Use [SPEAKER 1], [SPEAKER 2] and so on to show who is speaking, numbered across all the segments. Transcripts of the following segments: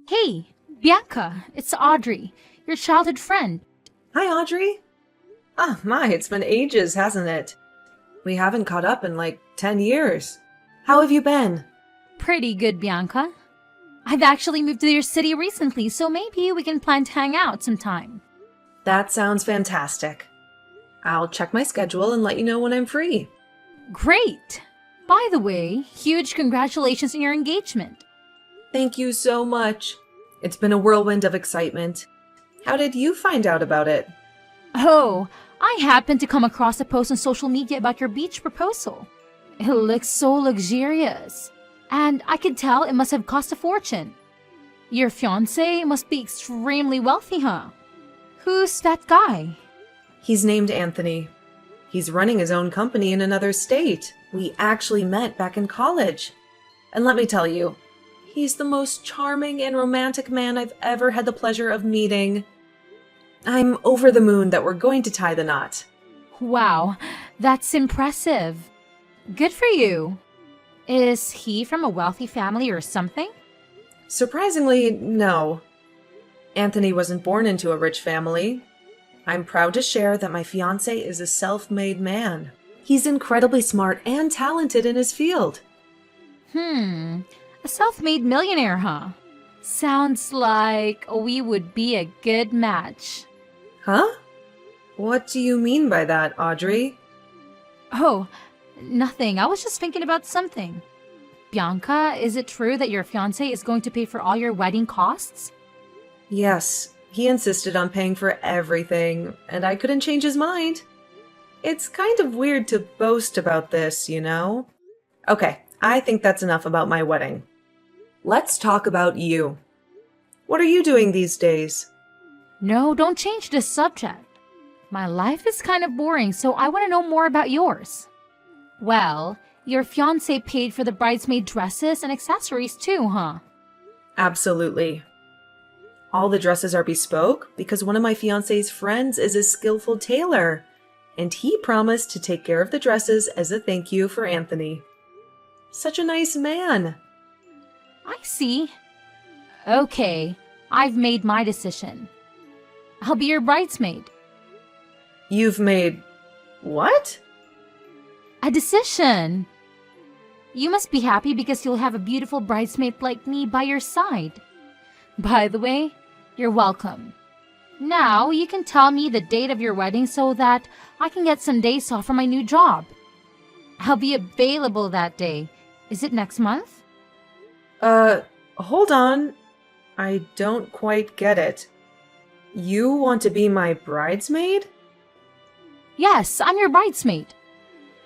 [SPEAKER 1] Hey, Bianca, it's Audrey, your childhood friend.
[SPEAKER 2] Hi, Audrey. Oh my, it's been ages, hasn't it? We haven't caught up in like 10 years. How have you been?
[SPEAKER 1] Pretty good, Bianca. I've actually moved to your city recently, so maybe we can plan to hang out sometime.
[SPEAKER 2] That sounds fantastic. I'll check my schedule and let you know when I'm free.
[SPEAKER 1] Great! By the way, huge congratulations on your engagement.
[SPEAKER 2] Thank you so much. It's been a whirlwind of excitement. How did you find out about it?
[SPEAKER 1] Oh, I happened to come across a post on social media about your beach proposal. It looks so luxurious. And I could tell it must have cost a fortune. Your fiancé must be extremely wealthy, huh? Who's that guy?
[SPEAKER 2] He's named Anthony. He's running his own company in another state. We actually met back in college. And let me tell you, he's the most charming and romantic man I've ever had the pleasure of meeting. I'm over the moon that we're going to tie the knot.
[SPEAKER 1] Wow, that's impressive. Good for you. Is he from a wealthy family or something?
[SPEAKER 2] Surprisingly, no. Anthony wasn't born into a rich family. I'm proud to share that my fiancé is a self-made man. He's incredibly smart and talented in his field.
[SPEAKER 1] A self-made millionaire, huh? Sounds like we would be a good match.
[SPEAKER 2] Huh? What do you mean by that, Audrey?
[SPEAKER 1] Oh, nothing. I was just thinking about something. Bianca, is it true that your fiancé is going to pay for all your wedding costs?
[SPEAKER 2] Yes, he insisted on paying for everything, and I couldn't change his mind. It's kind of weird to boast about this, you know? Okay, I think that's enough about my wedding. Let's talk about you. What are you doing these days?
[SPEAKER 1] No, don't change the subject. My life is kind of boring, so I want to know more about yours. Well, your fiancé paid for the bridesmaid dresses and accessories too, huh?
[SPEAKER 2] Absolutely. All the dresses are bespoke because one of my fiancé's friends is a skillful tailor, and he promised to take care of the dresses as a thank you for Anthony. Such a nice man.
[SPEAKER 1] I see. Okay, I've made my decision. I'll be your bridesmaid.
[SPEAKER 2] You've made what?
[SPEAKER 1] A decision. You must be happy because you'll have a beautiful bridesmaid like me by your side. By the way, you're welcome. Now you can tell me the date of your wedding so that I can get some days off from my new job. I'll be available that day. Is it next month?
[SPEAKER 2] Hold on. I don't quite get it. You want to be my bridesmaid?
[SPEAKER 1] Yes, I'm your bridesmaid.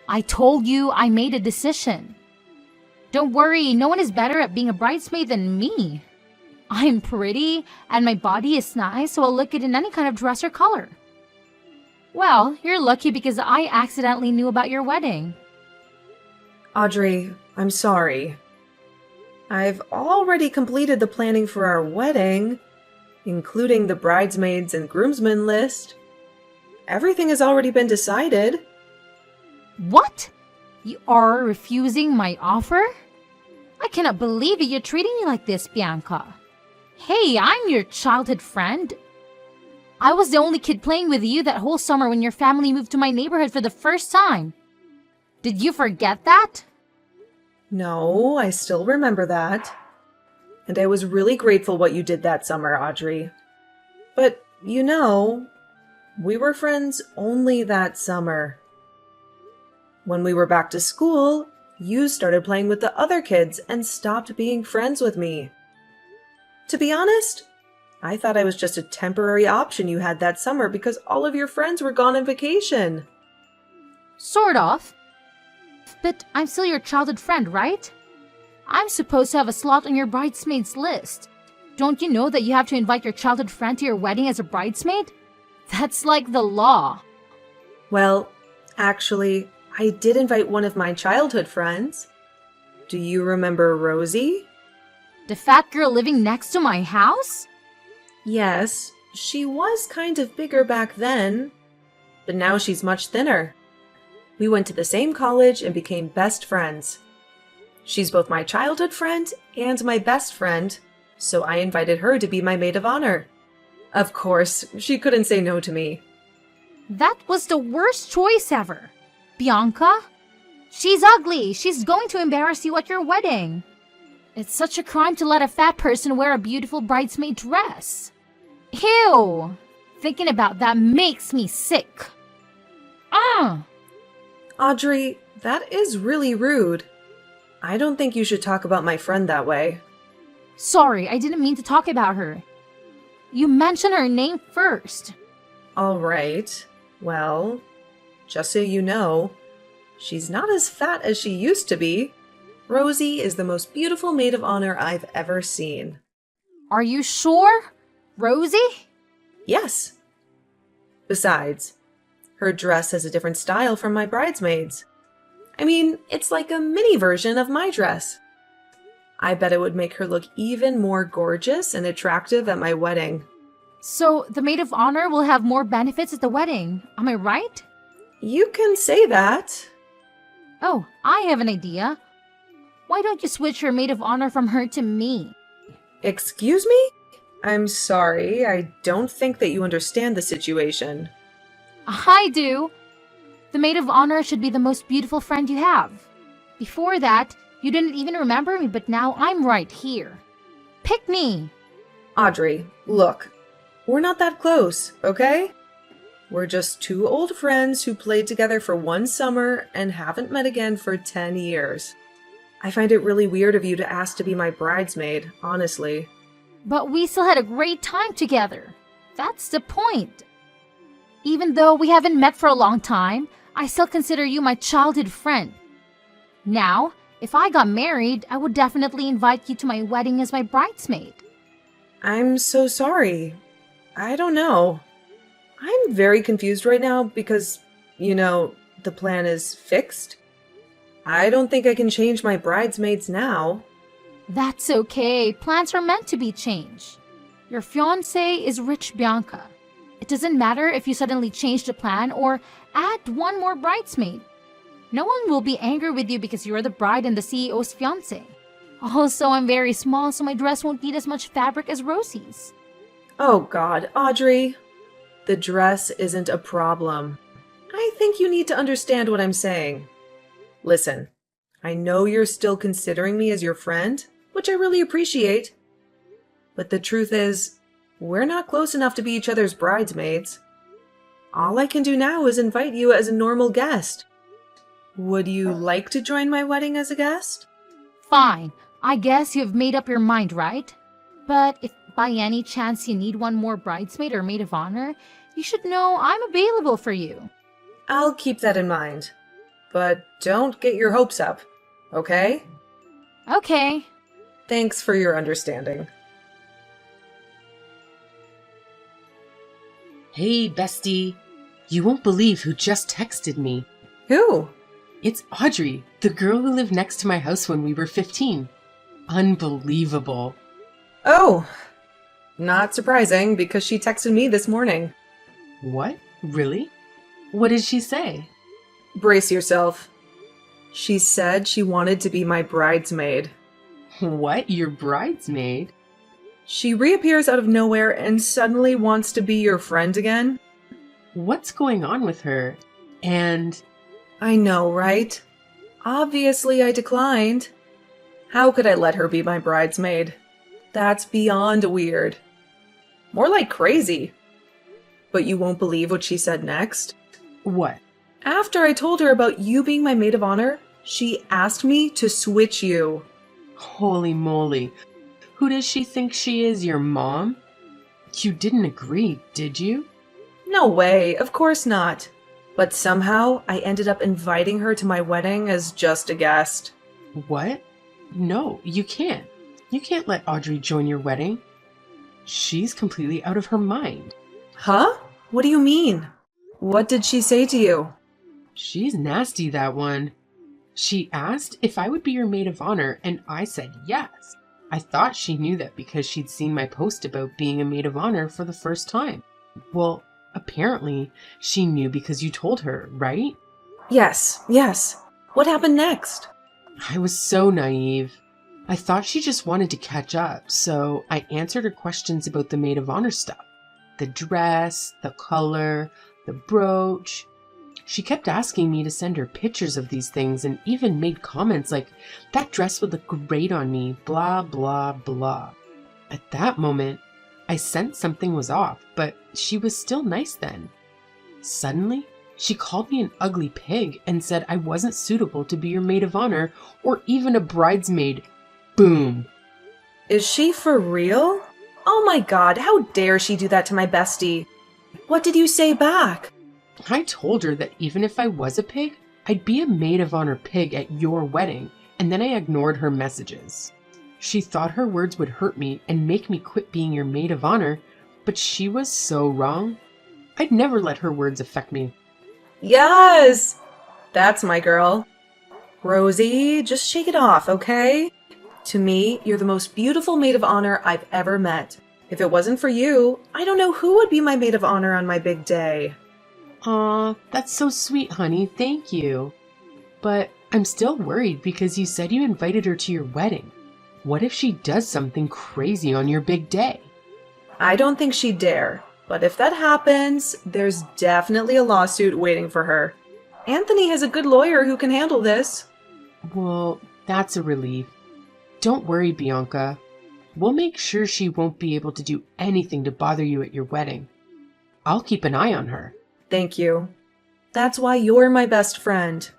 [SPEAKER 1] I told you I made a decision. Don't worry, no one is better at being a bridesmaid than me. I'm pretty, and my body is nice, so I'll look good in any kind of dress or color. Well, you're lucky because I accidentally knew about your wedding.
[SPEAKER 2] Audrey, I'm sorry. I've already completed the planning for our wedding, including the bridesmaids and groomsmen list. Everything has already been decided.
[SPEAKER 1] What? You are refusing my offer? I cannot believe it. You're treating me like this, Bianca. Hey, I'm your childhood friend. I was the only kid playing with you that whole summer when your family moved to my neighborhood for the first time. Did you forget that?
[SPEAKER 2] No, I still remember that. And I was really grateful what you did that summer, Audrey. But, you know, we were friends only that summer. When we were back to school, you started playing with the other kids and stopped being friends with me. To be honest, I thought I was just a temporary option you had that summer because all of your friends were gone on vacation.
[SPEAKER 1] Sort of. But I'm still your childhood friend, right? I'm supposed to have a slot on your bridesmaids list. Don't you know that you have to invite your childhood friend to your wedding as a bridesmaid? That's like the law.
[SPEAKER 2] Well, actually, I did invite one of my childhood friends. Do you remember Rosie?
[SPEAKER 1] The fat girl living next to my house?
[SPEAKER 2] Yes, she was kind of bigger back then, but now she's much thinner. We went to the same college and became best friends. She's both my childhood friend and my best friend, so I invited her to be my maid of honor. Of course, she couldn't say no to me.
[SPEAKER 1] That was the worst choice ever. Bianca? She's ugly. She's going to embarrass you at your wedding. It's such a crime to let a fat person wear a beautiful bridesmaid dress. Ew! Thinking about that makes me sick.
[SPEAKER 2] Audrey, that is really rude. I don't think you should talk about my friend that way.
[SPEAKER 1] Sorry, I didn't mean to talk about her. You mentioned her name first.
[SPEAKER 2] All right. Well, just so you know, she's not as fat as she used to be. Rosie is the most beautiful maid of honor I've ever seen.
[SPEAKER 1] Are you sure? Rosie?
[SPEAKER 2] Yes. Besides, her dress has a different style from my bridesmaids. I mean, it's like a mini version of my dress. I bet it would make her look even more gorgeous and attractive at my wedding.
[SPEAKER 1] So the maid of honor will have more benefits at the wedding, am I right?
[SPEAKER 2] You can say that.
[SPEAKER 1] Oh, I have an idea. Why don't you switch your maid of honor from her to me?
[SPEAKER 2] Excuse me? I'm sorry, I don't think that you understand the situation.
[SPEAKER 1] I do. The maid of honor should be the most beautiful friend you have. Before that, you didn't even remember me, but now I'm right here. Pick me.
[SPEAKER 2] Audrey, look, we're not that close, okay? We're just two old friends who played together for one summer and haven't met again for 10 years. I find it really weird of you to ask to be my bridesmaid, honestly.
[SPEAKER 1] But we still had a great time together. That's the point. Even though we haven't met for a long time, I still consider you my childhood friend. Now, if I got married, I would definitely invite you to my wedding as my bridesmaid.
[SPEAKER 2] I'm so sorry. I don't know. I'm very confused right now because, the plan is fixed. I don't think I can change my bridesmaids now.
[SPEAKER 1] That's okay. Plans are meant to be changed. Your fiancé is rich, Bianca. It doesn't matter if you suddenly change the plan or add one more bridesmaid. No one will be angry with you because you're the bride and the CEO's fiancé. Also, I'm very small, so my dress won't need as much fabric as Rosie's.
[SPEAKER 2] Oh God, Audrey. The dress isn't a problem. I think you need to understand what I'm saying. Listen, I know you're still considering me as your friend, which I really appreciate. But the truth is, we're not close enough to be each other's bridesmaids. All I can do now is invite you as a normal guest. Would you like to join my wedding as a guest?
[SPEAKER 1] Fine. I guess you've made up your mind, right? But if by any chance you need one more bridesmaid or maid of honor, you should know I'm available for you.
[SPEAKER 2] I'll keep that in mind. But don't get your hopes up, okay?
[SPEAKER 1] Okay.
[SPEAKER 2] Thanks for your understanding.
[SPEAKER 3] Hey, bestie. You won't believe who just texted me.
[SPEAKER 2] Who?
[SPEAKER 3] It's Audrey, the girl who lived next to my house when we were 15. Unbelievable.
[SPEAKER 2] Oh, not surprising because she texted me this morning.
[SPEAKER 3] What? Really? What did she say?
[SPEAKER 2] Brace yourself. She said she wanted to be my bridesmaid.
[SPEAKER 3] What? Your bridesmaid?
[SPEAKER 2] She reappears out of nowhere and suddenly wants to be your friend again?
[SPEAKER 3] What's going on with her? And...
[SPEAKER 2] I know, right? Obviously I declined. How could I let her be my bridesmaid? That's beyond weird. More like crazy. But you won't believe what she said next?
[SPEAKER 3] What?
[SPEAKER 2] After I told her about you being my maid of honor, she asked me to switch you.
[SPEAKER 3] Holy moly. Who does she think she is, your mom? You didn't agree, did you?
[SPEAKER 2] No way, of course not. But somehow I ended up inviting her to my wedding as just a guest.
[SPEAKER 3] What? No, you can't. You can't let Audrey join your wedding. She's completely out of her mind.
[SPEAKER 2] Huh? What do you mean? What did she say to you?
[SPEAKER 3] She's nasty, that one. She asked if I would be your maid of honor, and I said yes. I thought she knew that because she'd seen my post about being a maid of honor for the first time. Well, apparently, she knew because you told her, right?
[SPEAKER 2] Yes. What happened next?
[SPEAKER 3] I was so naive. I thought she just wanted to catch up, so I answered her questions about the maid of honor stuff. The dress, the color, the brooch. She kept asking me to send her pictures of these things and even made comments like, "That dress would look great on me, blah, blah, blah." At that moment, I sensed something was off, but she was still nice then. Suddenly, she called me an ugly pig and said I wasn't suitable to be your maid of honor or even a bridesmaid. Boom.
[SPEAKER 2] Is she for real? Oh my god, how dare she do that to my bestie? What did you say back?
[SPEAKER 3] I told her that even if I was a pig, I'd be a maid of honor pig at your wedding, and then I ignored her messages. She thought her words would hurt me and make me quit being your maid of honor, but she was so wrong. I'd never let her words affect me.
[SPEAKER 2] Yes! That's my girl. Rosie, just shake it off, okay? To me, you're the most beautiful maid of honor I've ever met. If it wasn't for you, I don't know who would be my maid of honor on my big day.
[SPEAKER 3] Aw, that's so sweet, honey. Thank you. But I'm still worried because you said you invited her to your wedding. What if she does something crazy on your big day?
[SPEAKER 2] I don't think she'd dare, but if that happens, there's definitely a lawsuit waiting for her. Anthony has a good lawyer who can handle this.
[SPEAKER 3] Well, that's a relief. Don't worry, Bianca. We'll make sure she won't be able to do anything to bother you at your wedding. I'll keep an eye on her.
[SPEAKER 2] Thank you. That's why you're my best friend.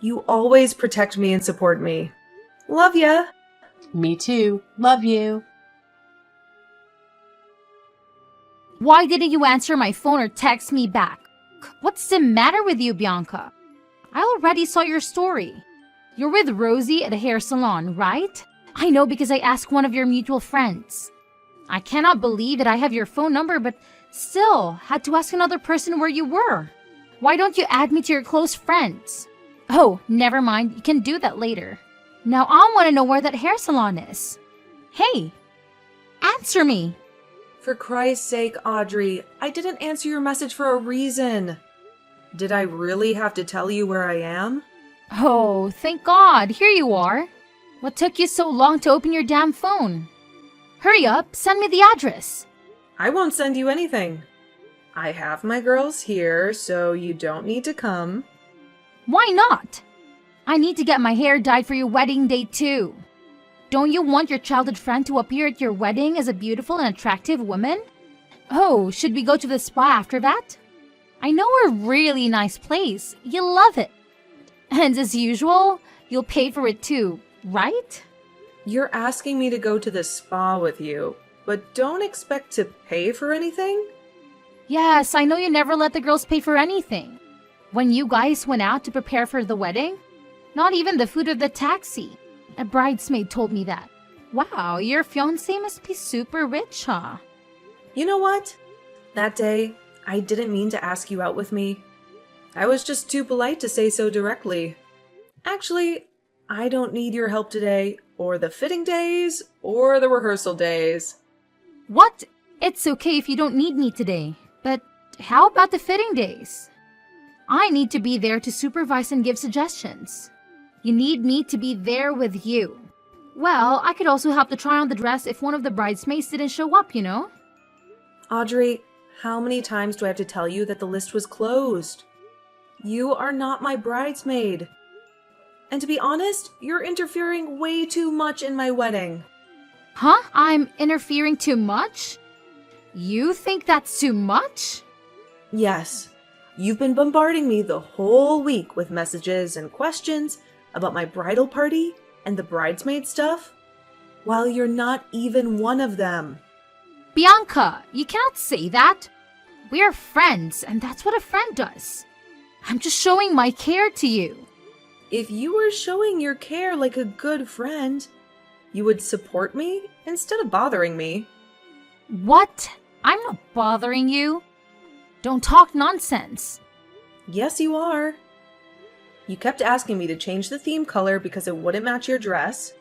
[SPEAKER 2] You always protect me and support me. Love ya!
[SPEAKER 3] Me too. Love you.
[SPEAKER 1] Why didn't you answer my phone or text me back? What's the matter with you, Bianca? I already saw your story. You're with Rosie at a hair salon, right? I know because I asked one of your mutual friends. I cannot believe that I have your phone number, but still had to ask another person where you were. Why don't you add me to your close friends? Oh, never mind. You can do that later. Now I want to know where that hair salon is. Hey, answer me.
[SPEAKER 2] For Christ's sake, Audrey, I didn't answer your message for a reason. Did I really have to tell you where I am?
[SPEAKER 1] Oh, thank God. Here you are. What took you so long to open your damn phone? Hurry up, send me the address.
[SPEAKER 2] I won't send you anything. I have my girls here, so you don't need to come.
[SPEAKER 1] Why not? I need to get my hair dyed for your wedding day too. Don't you want your childhood friend to appear at your wedding as a beautiful and attractive woman? Oh, should we go to the spa after that? I know a really nice place. You'll love it. And as usual, you'll pay for it too, right?
[SPEAKER 2] You're asking me to go to the spa with you, but don't expect to pay for anything?
[SPEAKER 1] Yes, I know you never let the girls pay for anything. When you guys went out to prepare for the wedding, not even the food or the taxi. A bridesmaid told me that. Wow, your fiancé must be super rich, huh?
[SPEAKER 2] You know what? That day, I didn't mean to ask you out with me. I was just too polite to say so directly. Actually, I don't need your help today, or the fitting days, or the rehearsal days.
[SPEAKER 1] What? It's okay if you don't need me today. But how about the fitting days? I need to be there to supervise and give suggestions. You need me to be there with you. Well, I could also help to try on the dress if one of the bridesmaids didn't show up, you know?
[SPEAKER 2] Audrey, how many times do I have to tell you that the list was closed? You are not my bridesmaid. And to be honest, you're interfering way too much in my wedding.
[SPEAKER 1] Huh? I'm interfering too much? You think that's too much?
[SPEAKER 2] Yes. You've been bombarding me the whole week with messages and questions about my bridal party and the bridesmaid stuff, while you're not even one of them.
[SPEAKER 1] Bianca, you cannot say that. We're friends, and that's what a friend does. I'm just showing my care to you.
[SPEAKER 2] If you were showing your care like a good friend, you would support me instead of bothering me.
[SPEAKER 1] What? I'm not bothering you. Don't talk nonsense.
[SPEAKER 2] Yes, you are. You kept asking me to change the theme color because it wouldn't match your dress.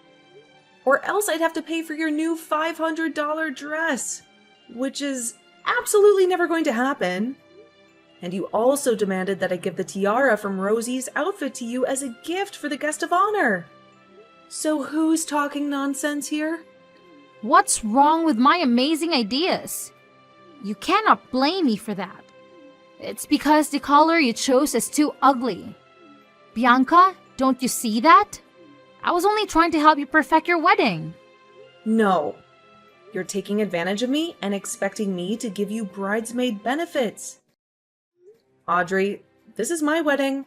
[SPEAKER 2] Or else I'd have to pay for your new $500 dress, which is absolutely never going to happen. And you also demanded that I give the tiara from Rosie's outfit to you as a gift for the guest of honor. So who's talking nonsense here?
[SPEAKER 1] What's wrong with my amazing ideas? You cannot blame me for that. It's because the color you chose is too ugly. Bianca, don't you see that? I was only trying to help you perfect your wedding.
[SPEAKER 2] No. You're taking advantage of me and expecting me to give you bridesmaid benefits. Audrey, this is my wedding,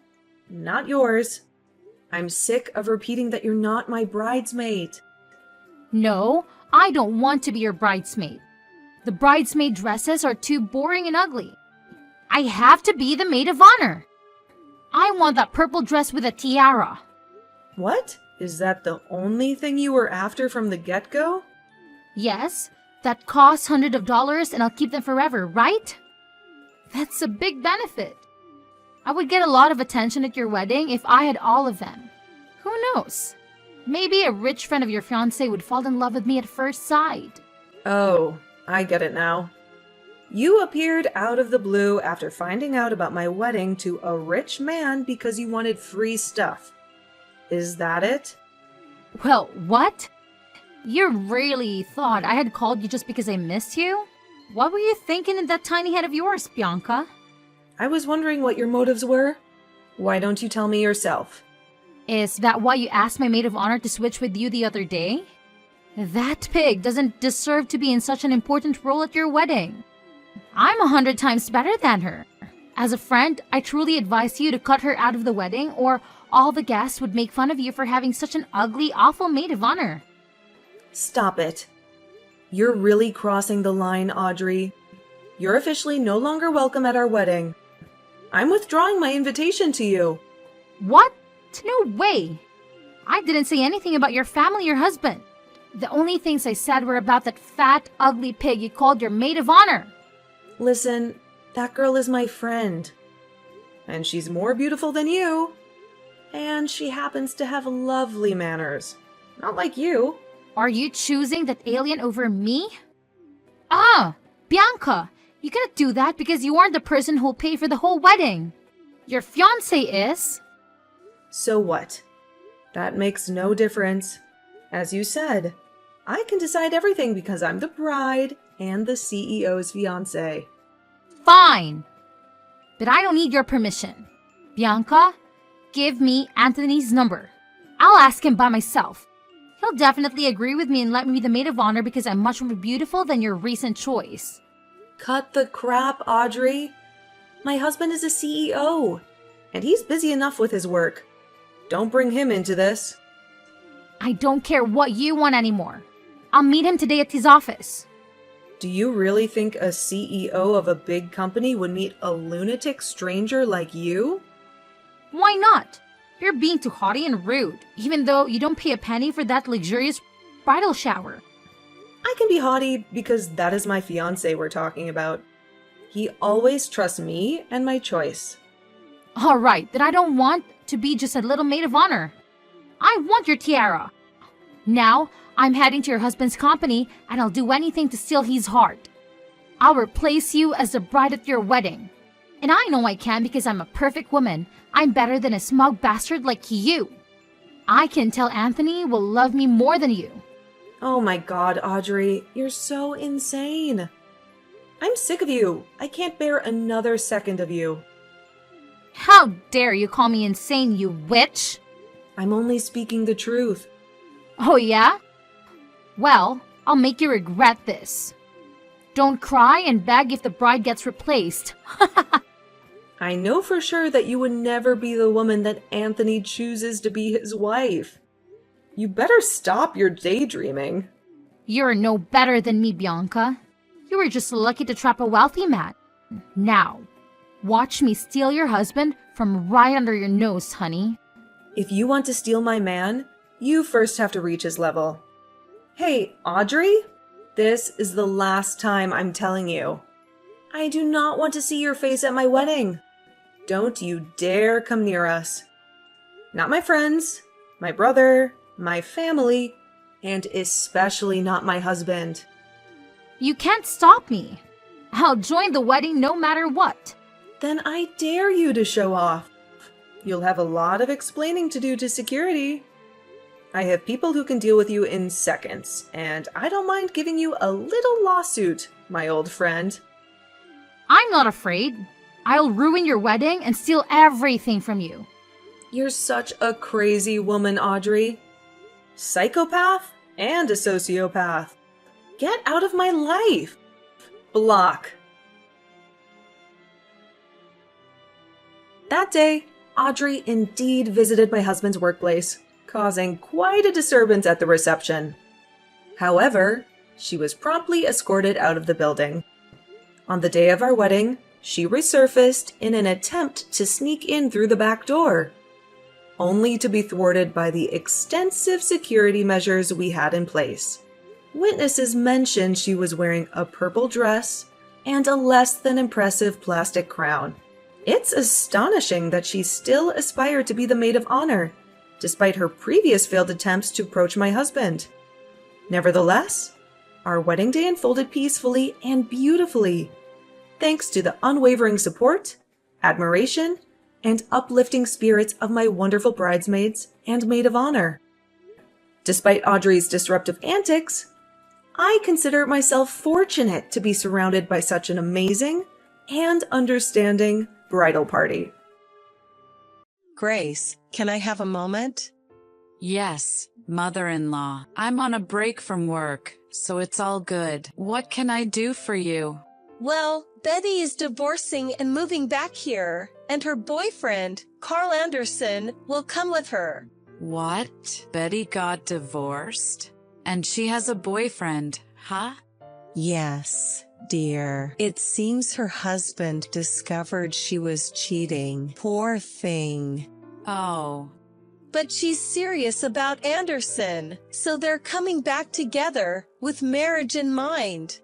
[SPEAKER 2] not yours. I'm sick of repeating that you're not my bridesmaid.
[SPEAKER 1] No, I don't want to be your bridesmaid. The bridesmaid dresses are too boring and ugly. I have to be the maid of honor. I want that purple dress with a tiara.
[SPEAKER 2] What? Is that the only thing you were after from the get-go?
[SPEAKER 1] Yes, that costs hundreds of dollars and I'll keep them forever, right? That's a big benefit. I would get a lot of attention at your wedding if I had all of them. Who knows? Maybe a rich friend of your fiancé would fall in love with me at first sight.
[SPEAKER 2] Oh, I get it now. You appeared out of the blue after finding out about my wedding to a rich man because you wanted free stuff. Is that it?
[SPEAKER 1] Well, what? You really thought I had called you just because I missed you? What were you thinking in that tiny head of yours, Bianca?
[SPEAKER 2] I was wondering what your motives were. Why don't you tell me yourself?
[SPEAKER 1] Is that why you asked my maid of honor to switch with you the other day? That pig doesn't deserve to be in such an important role at your wedding. I'm 100 times better than her. As a friend, I truly advise you to cut her out of the wedding or all the guests would make fun of you for having such an ugly, awful maid of honor.
[SPEAKER 2] Stop it. You're really crossing the line, Audrey. You're officially no longer welcome at our wedding. I'm withdrawing my invitation to you.
[SPEAKER 1] What? No way. I didn't say anything about your family or husband. The only things I said were about that fat, ugly pig you called your maid of honor.
[SPEAKER 2] Listen, that girl is my friend. And she's more beautiful than you. And she happens to have lovely manners. Not like you.
[SPEAKER 1] Are you choosing that alien over me? Ah, Bianca, you cannot do that because you aren't the person who'll pay for the whole wedding. Your fiancé is.
[SPEAKER 2] So what? That makes no difference. As you said, I can decide everything because I'm the bride and the CEO's fiancé.
[SPEAKER 1] Fine. But I don't need your permission. Bianca, give me Anthony's number. I'll ask him by myself. He'll definitely agree with me and let me be the maid of honor because I'm much more beautiful than your recent choice.
[SPEAKER 2] Cut the crap, Audrey. My husband is a CEO, and he's busy enough with his work. Don't bring him into this.
[SPEAKER 1] I don't care what you want anymore. I'll meet him today at his office.
[SPEAKER 2] Do you really think a CEO of a big company would meet a lunatic stranger like you?
[SPEAKER 1] Why not? You're being too haughty and rude, even though you don't pay a penny for that luxurious bridal shower.
[SPEAKER 2] I can be haughty because that is my fiancé we're talking about. He always trusts me and my choice.
[SPEAKER 1] All right, then I don't want to be just a little maid of honor. I want your tiara. Now, I'm heading to your husband's company and I'll do anything to steal his heart. I'll replace you as the bride at your wedding. And I know I can because I'm a perfect woman. I'm better than a smug bastard like you. I can tell Anthony will love me more than you.
[SPEAKER 2] Oh my god, Audrey, you're so insane. I'm sick of you. I can't bear another second of you.
[SPEAKER 1] How dare you call me insane, you witch?
[SPEAKER 2] I'm only speaking the truth.
[SPEAKER 1] Oh yeah? Well, I'll make you regret this. Don't cry and beg if the bride gets replaced.
[SPEAKER 2] I know for sure that you would never be the woman that Anthony chooses to be his wife. You better stop your daydreaming.
[SPEAKER 1] You're no better than me, Bianca. You were just lucky to trap a wealthy man. Now, watch me steal your husband from right under your nose, honey.
[SPEAKER 2] If you want to steal my man, you first have to reach his level. Hey, Audrey? This is the last time I'm telling you. I do not want to see your face at my wedding. Don't you dare come near us. Not my friends, my brother, my family, and especially not my husband.
[SPEAKER 1] You can't stop me. I'll join the wedding no matter what.
[SPEAKER 2] Then I dare you to show off. You'll have a lot of explaining to do to security. I have people who can deal with you in seconds, and I don't mind giving you a little lawsuit, my old friend.
[SPEAKER 1] I'm not afraid. I'll ruin your wedding and steal everything from you.
[SPEAKER 2] You're such a crazy woman, Audrey. Psychopath and a sociopath. Get out of my life. Block. That day, Audrey indeed visited my husband's workplace, causing quite a disturbance at the reception. However, she was promptly escorted out of the building. On the day of our wedding, she resurfaced in an attempt to sneak in through the back door, only to be thwarted by the extensive security measures we had in place. Witnesses mentioned she was wearing a purple dress and a less than impressive plastic crown. It's astonishing that she still aspired to be the maid of honor, despite her previous failed attempts to approach my husband. Nevertheless, our wedding day unfolded peacefully and beautifully, thanks to the unwavering support, admiration, and uplifting spirits of my wonderful bridesmaids and maid of honor. Despite Audrey's disruptive antics, I consider myself fortunate to be surrounded by such an amazing and understanding bridal party.
[SPEAKER 4] Grace, can I have a moment?
[SPEAKER 5] Yes, mother-in-law. I'm on a break from work, so it's all good. What can I do for you?
[SPEAKER 4] Well, Betty is divorcing and moving back here, and her boyfriend, Carl Anderson, will come with her.
[SPEAKER 5] What? Betty got divorced? And she has a boyfriend, huh?
[SPEAKER 4] Yes, dear. It seems her husband discovered she was cheating. Poor thing.
[SPEAKER 5] Oh.
[SPEAKER 4] But she's serious about Anderson, so they're coming back together with marriage in mind.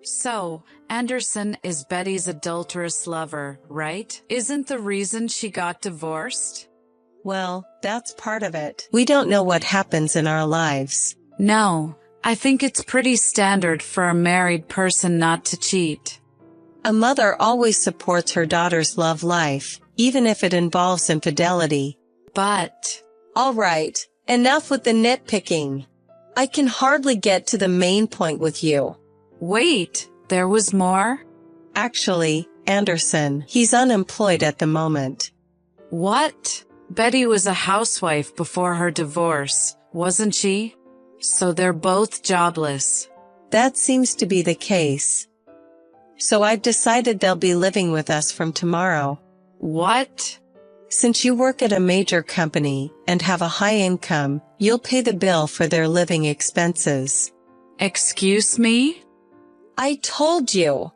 [SPEAKER 5] So, Anderson is Betty's adulterous lover, right? Isn't the reason she got divorced?
[SPEAKER 4] Well, that's part of it. We don't know what happens in our lives.
[SPEAKER 5] No, I think it's pretty standard for a married person not to cheat.
[SPEAKER 4] A mother always supports her daughter's love life, even if it involves infidelity.
[SPEAKER 5] But...
[SPEAKER 4] All right, enough with the nitpicking. I can hardly get to the main point with you.
[SPEAKER 5] Wait, there was more?
[SPEAKER 4] Actually, Anderson, he's unemployed at the moment.
[SPEAKER 5] What? Betty was a housewife before her divorce, wasn't she? So they're both jobless.
[SPEAKER 4] That seems to be the case. So I've decided they'll be living with us from tomorrow.
[SPEAKER 5] What?
[SPEAKER 4] Since you work at a major company and have a high income, you'll pay the bill for their living expenses.
[SPEAKER 5] Excuse me?
[SPEAKER 4] I told you.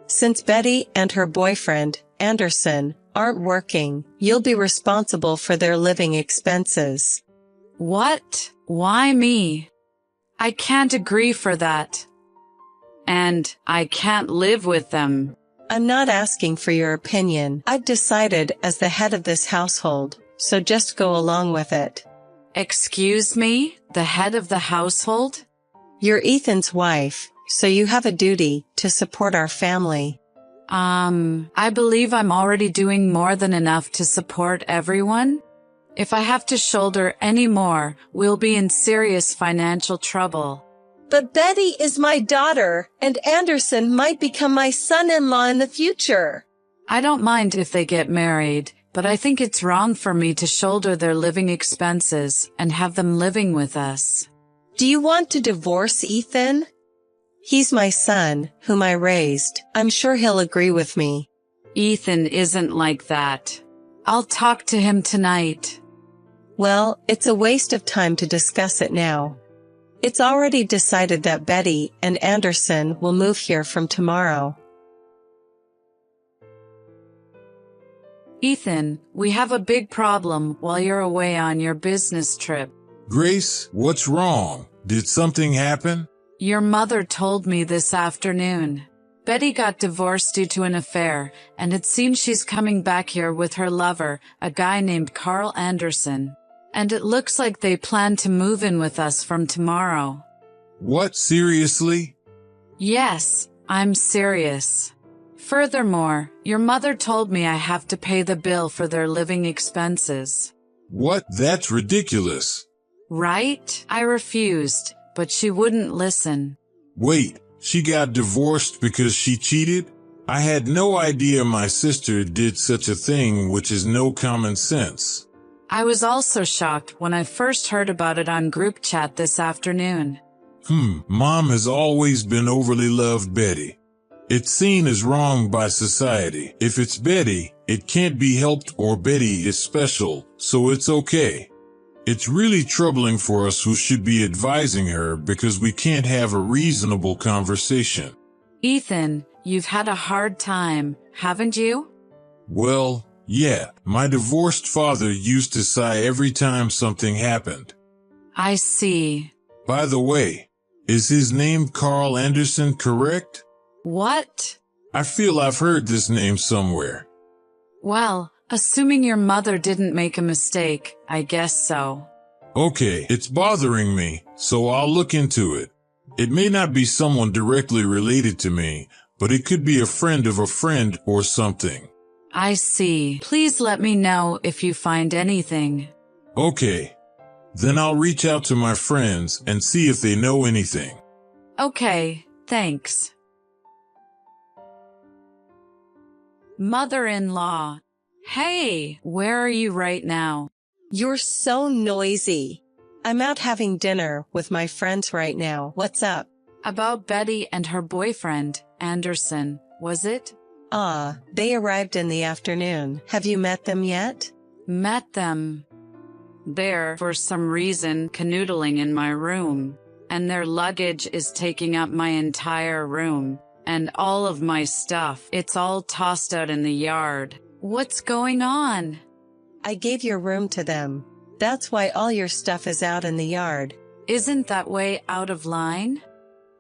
[SPEAKER 4] Since Betty and her boyfriend, Anderson, aren't working, you'll be responsible for their living expenses.
[SPEAKER 5] What? Why me? I can't agree for that. And I can't live with them.
[SPEAKER 4] I'm not asking for your opinion. I've decided as the head of this household, so just go along with it.
[SPEAKER 5] Excuse me? The head of the household?
[SPEAKER 4] You're Ethan's wife, so you have a duty to support our family.
[SPEAKER 5] I believe I'm already doing more than enough to support everyone. If I have to shoulder any more, we'll be in serious financial trouble.
[SPEAKER 4] But Betty is my daughter, and Anderson might become my son-in-law in the future.
[SPEAKER 5] I don't mind if they get married, but I think it's wrong for me to shoulder their living expenses and have them living with us.
[SPEAKER 4] Do you want to divorce Ethan? He's my son, whom I raised. I'm sure he'll agree with me.
[SPEAKER 5] Ethan isn't like that. I'll talk to him tonight.
[SPEAKER 4] Well, it's a waste of time to discuss it now. It's already decided that Betty and Anderson will move here from tomorrow.
[SPEAKER 5] Ethan, we have a big problem while you're away on your business trip.
[SPEAKER 6] Grace, what's wrong? Did something happen?
[SPEAKER 5] Your mother told me this afternoon. Betty got divorced due to an affair, and it seems she's coming back here with her lover, a guy named Carl Anderson. And it looks like they plan to move in with us from tomorrow.
[SPEAKER 6] What, seriously?
[SPEAKER 5] Yes, I'm serious. Furthermore, your mother told me I have to pay the bill for their living expenses.
[SPEAKER 6] What? That's ridiculous.
[SPEAKER 5] Right? I refused, but she wouldn't listen.
[SPEAKER 6] Wait, she got divorced because she cheated? I had no idea my sister did such a thing, which is no common sense.
[SPEAKER 5] I was also shocked when I first heard about it on group chat this afternoon.
[SPEAKER 6] Mom has always been overly loved Betty. It's seen as wrong by society. If it's Betty, it can't be helped, or Betty is special, so it's okay. It's really troubling for us who should be advising her because we can't have a reasonable conversation.
[SPEAKER 5] Ethan, you've had a hard time, haven't you?
[SPEAKER 6] Well, yeah, my divorced father used to sigh every time something happened.
[SPEAKER 5] I see.
[SPEAKER 6] By the way, is his name Carl Anderson, correct?
[SPEAKER 5] What?
[SPEAKER 6] I feel I've heard this name somewhere.
[SPEAKER 5] Well, assuming your mother didn't make a mistake, I guess so.
[SPEAKER 6] Okay, it's bothering me, so I'll look into it. It may not be someone directly related to me, but it could be a friend of a friend or something.
[SPEAKER 5] I see. Please let me know if you find anything.
[SPEAKER 6] Okay. Then I'll reach out to my friends and see if they know anything.
[SPEAKER 5] Okay, thanks. Mother-in-law. Hey, where are you right now?
[SPEAKER 4] You're so noisy. I'm out having dinner with my friends right now. What's up?
[SPEAKER 5] About Betty and her boyfriend, Anderson, was it?
[SPEAKER 4] They arrived in the afternoon. Have you met them yet?
[SPEAKER 5] Met them. They're, for some reason, canoodling in my room. And their luggage is taking up my entire room. And all of my stuff, it's all tossed out in the yard. What's going on?
[SPEAKER 4] I gave your room to them. That's why all your stuff is out in the yard.
[SPEAKER 5] Isn't that way out of line?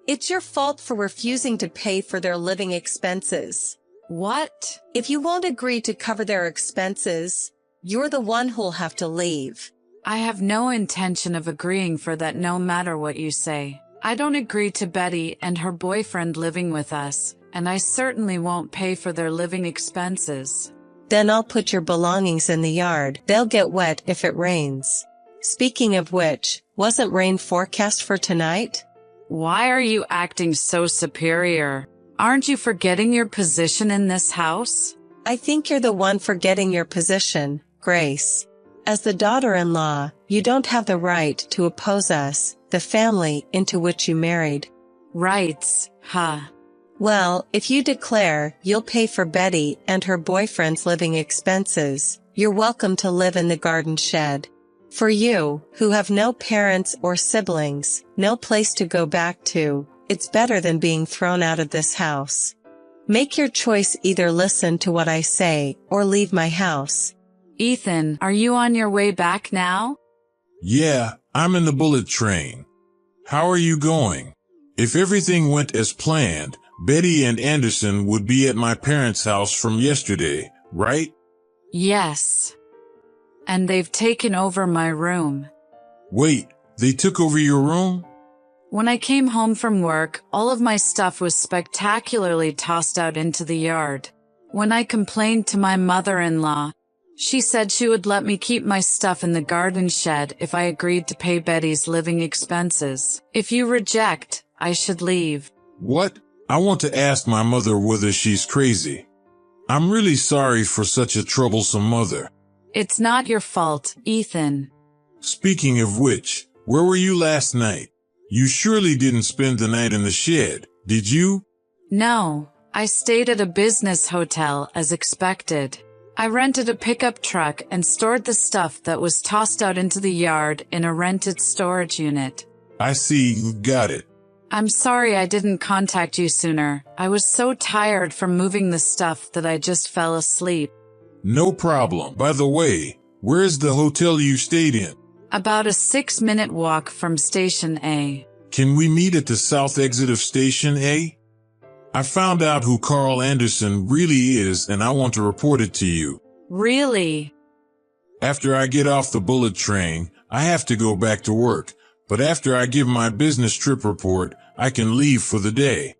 [SPEAKER 4] It's your fault for refusing to pay for their living expenses.
[SPEAKER 5] What?
[SPEAKER 4] If you won't agree to cover their expenses, you're the one who'll have to leave.
[SPEAKER 5] I have no intention of agreeing for that, no matter what you say. I don't agree to Betty and her boyfriend living with us, and I certainly won't pay for their living expenses.
[SPEAKER 4] Then I'll put your belongings in the yard. They'll get wet if it rains. Speaking of which, wasn't rain forecast for tonight?
[SPEAKER 5] Why are you acting so superior? Aren't you forgetting your position in this house?
[SPEAKER 4] I think you're the one forgetting your position, Grace. As the daughter-in-law, you don't have the right to oppose us, the family into which you married.
[SPEAKER 5] Rights, huh?
[SPEAKER 4] Well, if you declare you'll pay for Betty and her boyfriend's living expenses, you're welcome to live in the garden shed. For you, who have no parents or siblings, no place to go back to, it's better than being thrown out of this house. Make your choice: either listen to what I say or leave my house.
[SPEAKER 5] Ethan, are you on your way back now?
[SPEAKER 6] Yeah, I'm in the bullet train. How are you going? If everything went as planned, Betty and Anderson would be at my parents' house from yesterday, right?
[SPEAKER 5] Yes. And they've taken over my room.
[SPEAKER 6] Wait, they took over your room?
[SPEAKER 5] When I came home from work, all of my stuff was spectacularly tossed out into the yard. When I complained to my mother-in-law, she said she would let me keep my stuff in the garden shed if I agreed to pay Betty's living expenses. If you reject, I should leave.
[SPEAKER 6] What? I want to ask my mother whether she's crazy. I'm really sorry for such a troublesome mother.
[SPEAKER 5] It's not your fault, Ethan.
[SPEAKER 6] Speaking of which, where were you last night? You surely didn't spend the night in the shed, did you?
[SPEAKER 5] No, I stayed at a business hotel as expected. I rented a pickup truck and stored the stuff that was tossed out into the yard in a rented storage unit.
[SPEAKER 6] I see, you got it.
[SPEAKER 5] I'm sorry I didn't contact you sooner. I was so tired from moving the stuff that I just fell asleep.
[SPEAKER 6] No problem. By the way, where's the hotel you stayed in?
[SPEAKER 5] About a 6-minute walk from Station A.
[SPEAKER 6] Can we meet at the south exit of Station A? I found out who Carl Anderson really is, and I want to report it to you.
[SPEAKER 5] Really?
[SPEAKER 6] After I get off the bullet train, I have to go back to work, but after I give my business trip report, I can leave for the day.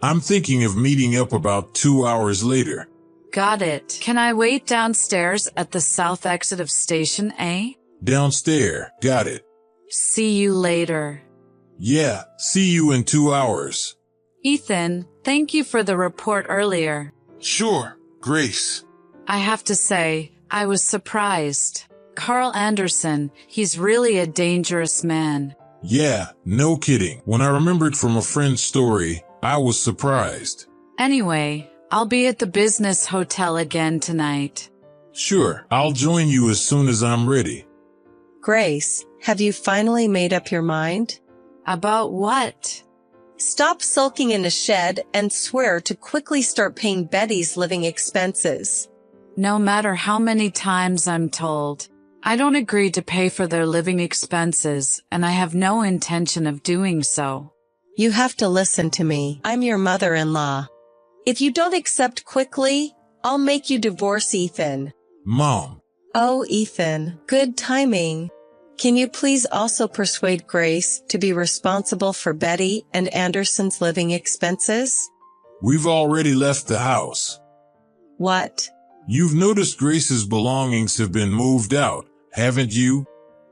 [SPEAKER 6] I'm thinking of meeting up about 2 hours later.
[SPEAKER 5] Got it. Can I wait downstairs at the south exit of Station A?
[SPEAKER 6] Downstairs, got it.
[SPEAKER 5] See you later.
[SPEAKER 6] Yeah, see you in 2 hours.
[SPEAKER 5] Ethan, thank you for the report earlier.
[SPEAKER 6] Sure, Grace.
[SPEAKER 5] I have to say, I was surprised. Carl Anderson, he's really a dangerous man.
[SPEAKER 6] Yeah, no kidding. When I remembered from a friend's story, I was surprised.
[SPEAKER 5] Anyway, I'll be at the business hotel again tonight.
[SPEAKER 6] Sure, I'll join you as soon as I'm ready.
[SPEAKER 4] Grace, have you finally made up your mind?
[SPEAKER 5] About what?
[SPEAKER 4] Stop sulking in the shed and swear to quickly start paying Betty's living expenses.
[SPEAKER 5] No matter how many times I'm told, I don't agree to pay for their living expenses, and I have no intention of doing so.
[SPEAKER 4] You have to listen to me. I'm your mother-in-law. If you don't accept quickly, I'll make you divorce Ethan.
[SPEAKER 6] Mom.
[SPEAKER 4] Oh, Ethan, good timing. Can you please also persuade Grace to be responsible for Betty and Anderson's living expenses?
[SPEAKER 6] We've already left the house.
[SPEAKER 4] What?
[SPEAKER 6] You've noticed Grace's belongings have been moved out, haven't you?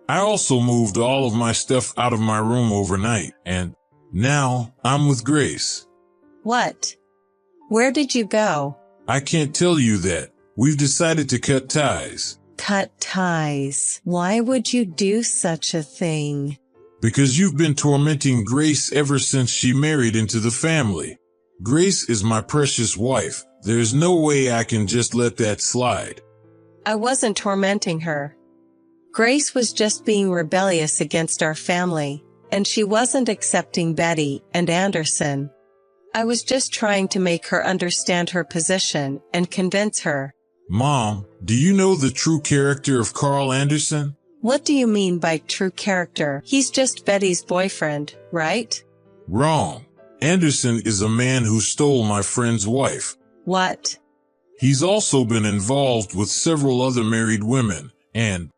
[SPEAKER 6] I also moved all of my stuff out of my room overnight, and now I'm with Grace.
[SPEAKER 4] What? Where did you go?
[SPEAKER 6] I can't tell you that. We've decided to cut ties.
[SPEAKER 4] Cut ties. Why would you do such a thing?
[SPEAKER 6] Because you've been tormenting Grace ever since she married into the family. Grace is my precious wife. There's no way I can just let that slide.
[SPEAKER 4] I wasn't tormenting her. Grace was just being rebellious against our family, and she wasn't accepting Betty and Anderson. I was just trying to make her understand her position and convince her.
[SPEAKER 6] Mom, do you know the true character of Carl Anderson?
[SPEAKER 4] What do you mean by true character? He's just Betty's boyfriend, right?
[SPEAKER 6] Wrong. Anderson is a man who stole my friend's wife.
[SPEAKER 4] What?
[SPEAKER 6] He's also been involved with several other married women, and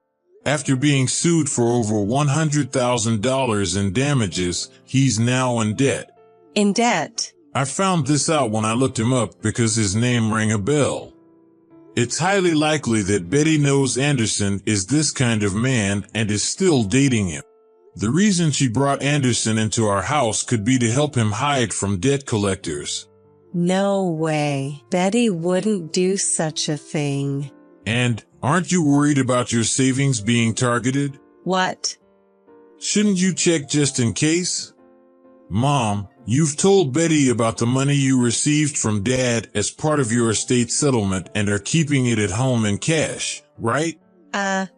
[SPEAKER 6] after being sued for over $100,000 in damages, he's now in debt.
[SPEAKER 4] In debt?
[SPEAKER 6] I found this out when I looked him up because his name rang a bell. It's highly likely that Betty knows Anderson is this kind of man and is still dating him. The reason she brought Anderson into our house could be to help him hide from debt collectors.
[SPEAKER 4] No way. Betty wouldn't do such a thing.
[SPEAKER 6] And aren't you worried about your savings being targeted?
[SPEAKER 4] What?
[SPEAKER 6] Shouldn't you check just in case? Mom, you've told Betty about the money you received from Dad as part of your estate settlement and are keeping it at home in cash, right?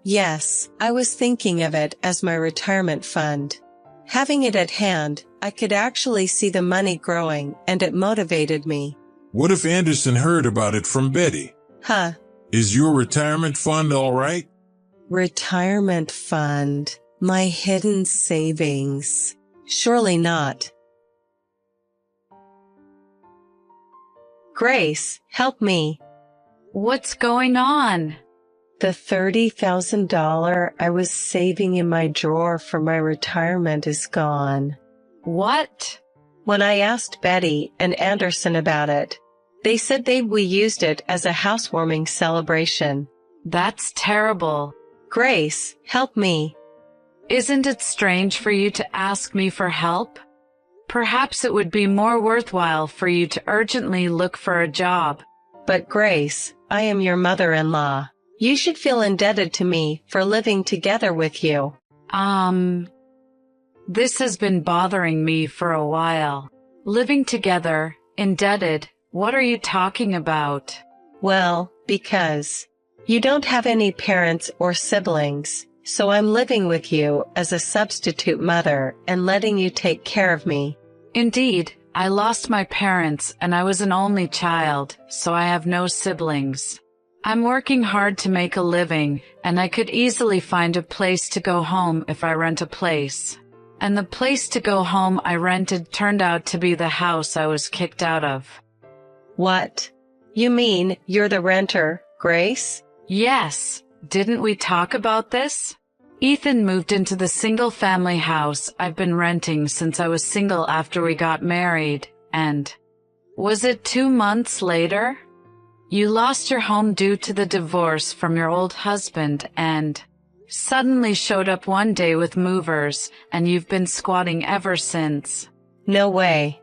[SPEAKER 4] Yes. I was thinking of it as my retirement fund. Having it at hand, I could actually see the money growing, and it motivated me.
[SPEAKER 6] What if Anderson heard about it from Betty?
[SPEAKER 4] Huh.
[SPEAKER 6] Is your retirement fund all right?
[SPEAKER 4] Retirement fund. My hidden savings. Surely not. Grace, help me.
[SPEAKER 5] What's going on?
[SPEAKER 4] The $30,000 I was saving in my drawer for my retirement is gone.
[SPEAKER 5] What?
[SPEAKER 4] When I asked Betty and Anderson about it, they said we used it as a housewarming celebration.
[SPEAKER 5] That's terrible.
[SPEAKER 4] Grace, help me.
[SPEAKER 5] Isn't it strange for you to ask me for help? Perhaps it would be more worthwhile for you to urgently look for a job.
[SPEAKER 4] But Grace, I am your mother-in-law. You should feel indebted to me for living together with you.
[SPEAKER 5] This has been bothering me for a while. Living together, indebted, what are you talking about?
[SPEAKER 4] Well, because you don't have any parents or siblings, so I'm living with you as a substitute mother and letting you take care of me.
[SPEAKER 5] Indeed, I lost my parents and I was an only child, so I have no siblings. I'm working hard to make a living, and I could easily find a place to go home if I rent a place. And the place to go home I rented turned out to be the house I was kicked out of.
[SPEAKER 4] What? You mean you're the renter, Grace?
[SPEAKER 5] Yes. Didn't we talk about this? Ethan moved into the single-family house I've been renting since I was single after we got married, and was it 2 months later? You lost your home due to the divorce from your old husband and suddenly showed up one day with movers, and you've been squatting ever since.
[SPEAKER 4] No way.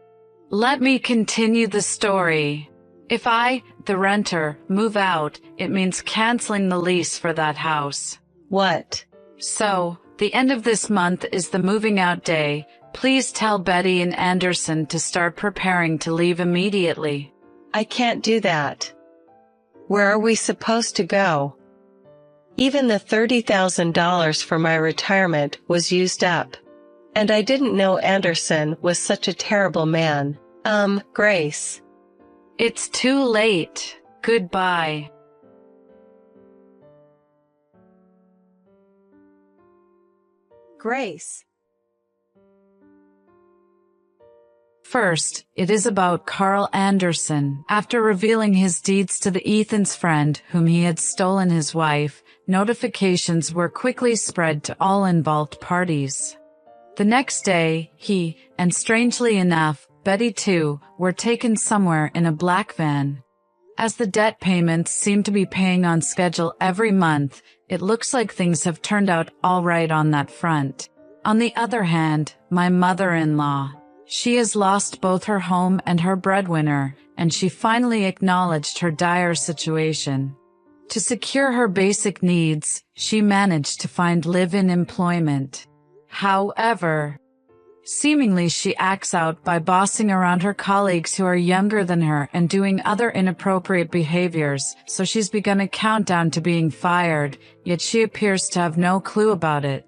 [SPEAKER 5] Let me continue the story. If I, the renter, move out, it means canceling the lease for that house.
[SPEAKER 4] What?
[SPEAKER 5] So, the end of this month is the moving out day. Please tell Betty and Anderson to start preparing to leave immediately.
[SPEAKER 4] I can't do that. Where are we supposed to go? Even the $30,000 for my retirement was used up. And I didn't know Anderson was such a terrible man. Grace.
[SPEAKER 5] It's too late. Goodbye.
[SPEAKER 4] Grace.
[SPEAKER 5] First, it is about Carl Anderson. After revealing his deeds to the Ethan's friend, whom he had stolen his wife, notifications were quickly spread to all involved parties. The next day, he, and strangely enough, Betty too, were taken somewhere in a black van. As the debt payments seem to be paying on schedule every month, it looks like things have turned out all right on that front. On the other hand, my mother-in-law. She has lost both her home and her breadwinner, and she finally acknowledged her dire situation. To secure her basic needs, she managed to find live-in employment. However, seemingly she acts out by bossing around her colleagues who are younger than her and doing other inappropriate behaviors, so she's begun a countdown to being fired, yet she appears to have no clue about it.